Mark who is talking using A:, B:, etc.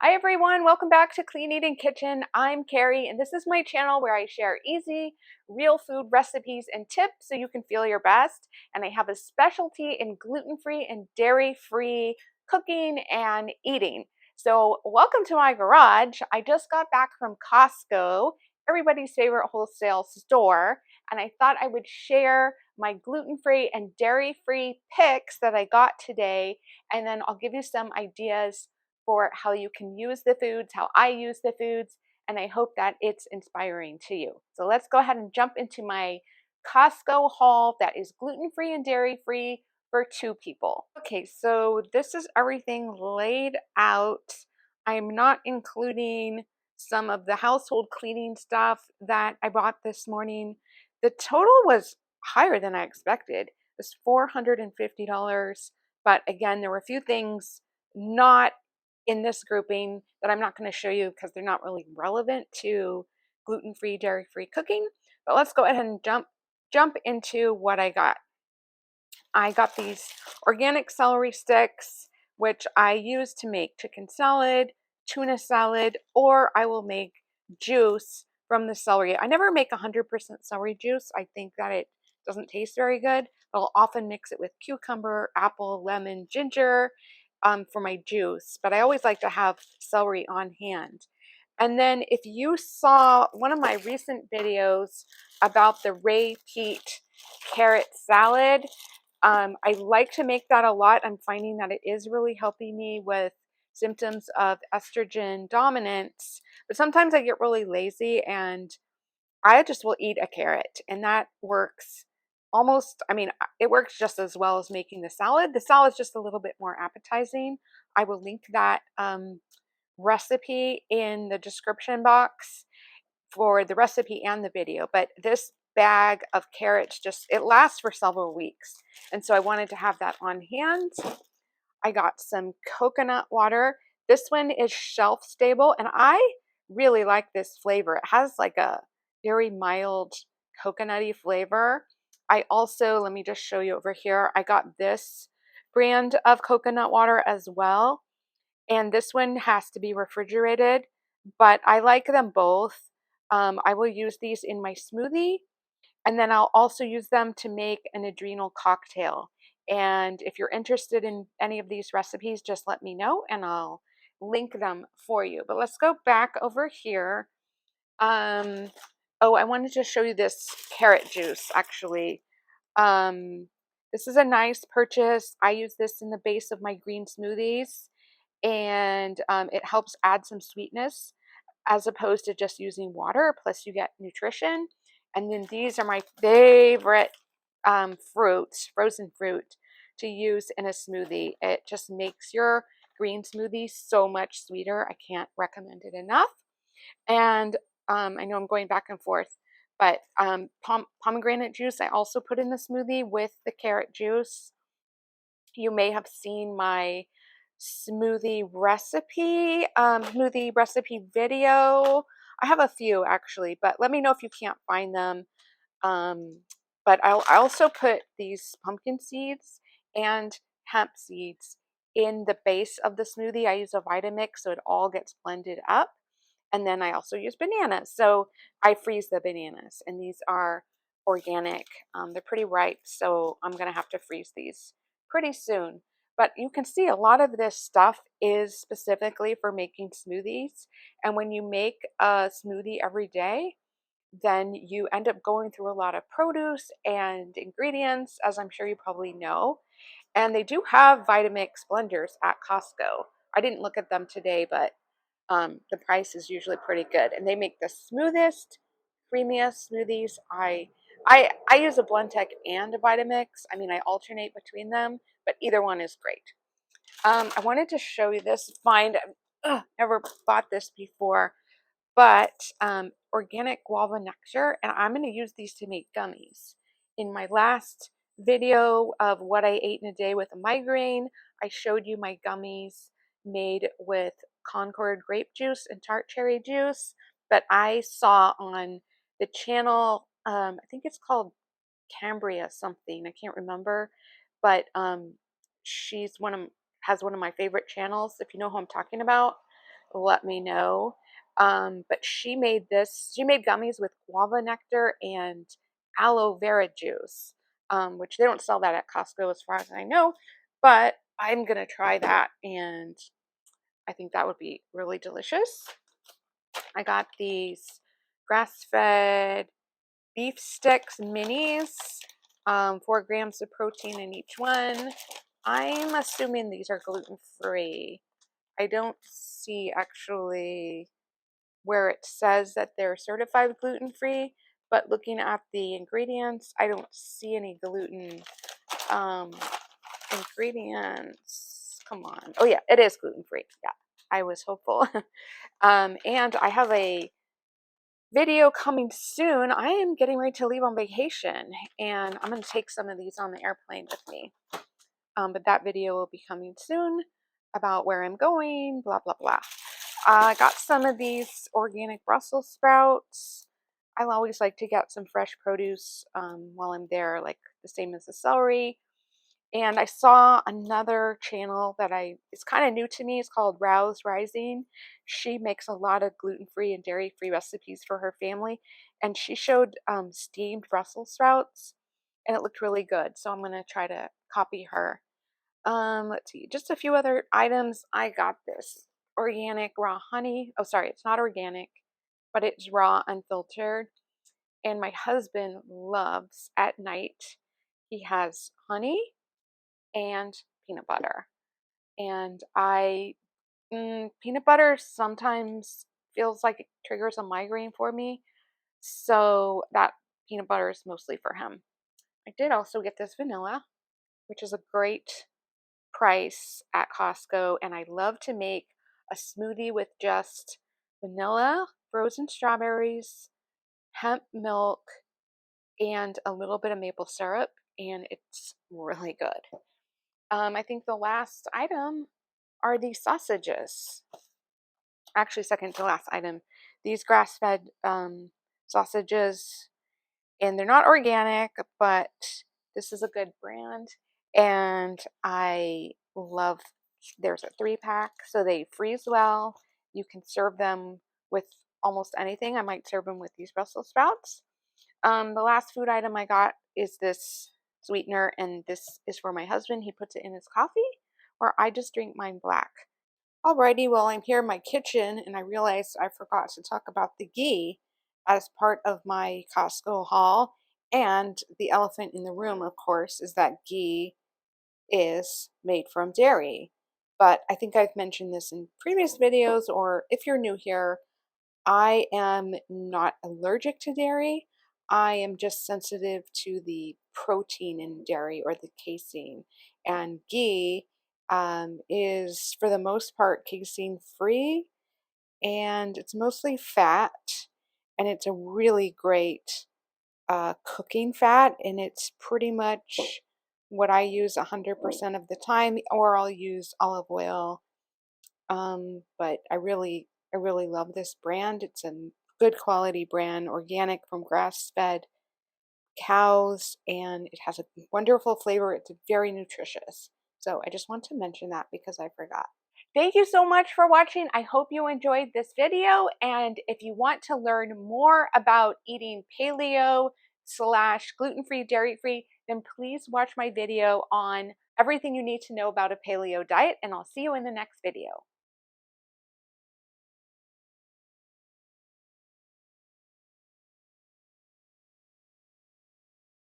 A: Hi everyone, welcome back to Clean Eating Kitchen. I'm Carrie and this is my channel where I share easy, real food recipes and tips so you can feel your best. And I have a specialty in gluten-free and dairy-free cooking and eating. So welcome to my garage. I just got back from Costco, everybody's favorite wholesale store, and I thought I would share my gluten-free and dairy-free picks that I got today, and then I'll give you some ideas for how you can use the foods, how I use the foods, and I hope that it's inspiring to you. So let's go ahead and jump into my Costco haul that is gluten-free and dairy-free for 2 people. Okay, so this is everything laid out. I'm not including some of the household cleaning stuff that I bought this morning. The total was higher than I expected. It's $450, but again, there were a few things not in this grouping that I'm not going to show you because they're not really relevant to gluten-free, dairy-free cooking. But let's go ahead and jump into what I got. I got these organic celery sticks, which I use to make chicken salad, tuna salad, or I will make juice from the celery. I never make 100% celery juice. I think that it doesn't taste very good. I'll often mix it with cucumber, apple, lemon, ginger for my juice, but I always like to have celery on hand. And then if you saw one of my recent videos about the Ray Peat carrot salad, I like to make that a lot. I'm finding that it is really helping me with symptoms of estrogen dominance, but sometimes I get really lazy and I just will eat a carrot, and that works almost, I mean, it works just as well as making the salad. The salad's just a little bit more appetizing. I will link that recipe in the description box for the recipe and the video, but this bag of carrots just, it lasts for several weeks. And so I wanted to have that on hand. I got some coconut water. This one is shelf stable and I really like this flavor. It has like a very mild coconutty flavor. I also, let me just show you over here. I got this brand of coconut water as well. And this one has to be refrigerated, but I like them both. I will use these in my smoothie, and then I'll also use them to make an adrenal cocktail. And if you're interested in any of these recipes, just let me know and I'll link them for you. But let's go back over here. Oh, I wanted to show you this carrot juice actually. This is a nice purchase. I use this in the base of my green smoothies, and it helps add some sweetness as opposed to just using water. Plus, you get nutrition. And then these are my favorite fruits, frozen fruit, to use in a smoothie. It just makes your green smoothie so much sweeter. I can't recommend it enough. And I know I'm going back and forth, but pomegranate juice I also put in the smoothie with the carrot juice. You may have seen my smoothie recipe video. I have a few actually, but let me know if you can't find them. But I also put these pumpkin seeds and hemp seeds in the base of the smoothie. I use a Vitamix so it all gets blended up. And then I also use bananas. So I freeze the bananas, and these are organic. They're pretty ripe, so I'm going to have to freeze these pretty soon. But you can see a lot of this stuff is specifically for making smoothies. And when you make a smoothie every day, then you end up going through a lot of produce and ingredients, as I'm sure you probably know. And they do have Vitamix blenders at Costco. I didn't look at them today, but the price is usually pretty good. And they make the smoothest, creamiest smoothies. I use a Blendtec and a Vitamix. I mean, I alternate between them, but either one is great. I wanted to show you this find. Never bought this before, but organic guava nectar, and I'm going to use these to make gummies. In my last video of what I ate in a day with a migraine, I showed you my gummies made with Concord grape juice and tart cherry juice, but I saw on the channel, I think it's called Cambria something, I can't remember, but she's has one of my favorite channels, if you know who I'm talking about. let me know. But she made gummies with guava nectar and aloe vera juice, which they don't sell that at Costco as far as I know, but I'm going to try that, and I think that would be really delicious. I got these grass-fed beef sticks minis, 4 grams of protein in each one. I'm assuming these are gluten-free. I don't see actually where it says that they're certified gluten-free, but looking at the ingredients, I don't see any gluten um, ingredients. Come on. Oh yeah, it is gluten-free. Yeah, I was hopeful. And I have a video coming soon. I am getting ready to leave on vacation, and I'm going to take some of these on the airplane with me. But that video will be coming soon about where I'm going, blah, blah, blah. I got some of these organic Brussels sprouts. I always like to get some fresh produce while I'm there, like the same as the celery. And I saw another channel that it's kind of new to me. It's called Rouse Rising. She makes a lot of gluten-free and dairy-free recipes for her family. And she showed steamed Brussels sprouts, and it looked really good. So I'm going to try to copy her. Let's see, just a few other items. I got this organic raw honey. Oh, sorry, it's not organic, but it's raw, unfiltered. And my husband loves at night, he has honey and peanut butter. And peanut butter sometimes feels like it triggers a migraine for me. So that peanut butter is mostly for him. I did also get this vanilla, which is a great price at Costco. And I love to make a smoothie with just vanilla, frozen strawberries, hemp milk, and a little bit of maple syrup. And it's really good. I think the last item are these sausages. Actually, second to last item, these grass-fed sausages, and they're not organic, but this is a good brand, and I love. There's a 3-pack, so they freeze well. You can serve them with almost anything. I might serve them with these Brussels sprouts. The last food item I got is this sweetener, and this is for my husband. He puts it in his coffee, or I just drink mine black. Alrighty, well, I'm here in my kitchen, and I realized I forgot to talk about the ghee as part of my Costco haul. And the elephant in the room, of course, is that ghee is made from dairy. But I think I've mentioned this in previous videos, or if you're new here, I am not allergic to dairy. I am just sensitive to the protein in dairy, or the casein. And ghee is, for the most part, casein free, and it's mostly fat. And it's a really great cooking fat, and it's pretty much what I use 100% of the time, or I'll use olive oil. But I really love this brand. It's a good quality brand, organic from grass-fed cows, and it has a wonderful flavor. It's very nutritious. So I just want to mention that because I forgot. Thank you so much for watching. I hope you enjoyed this video. And if you want to learn more about eating paleo / gluten-free, dairy-free, then please watch my video on everything you need to know about a paleo diet. And I'll see you in the next video.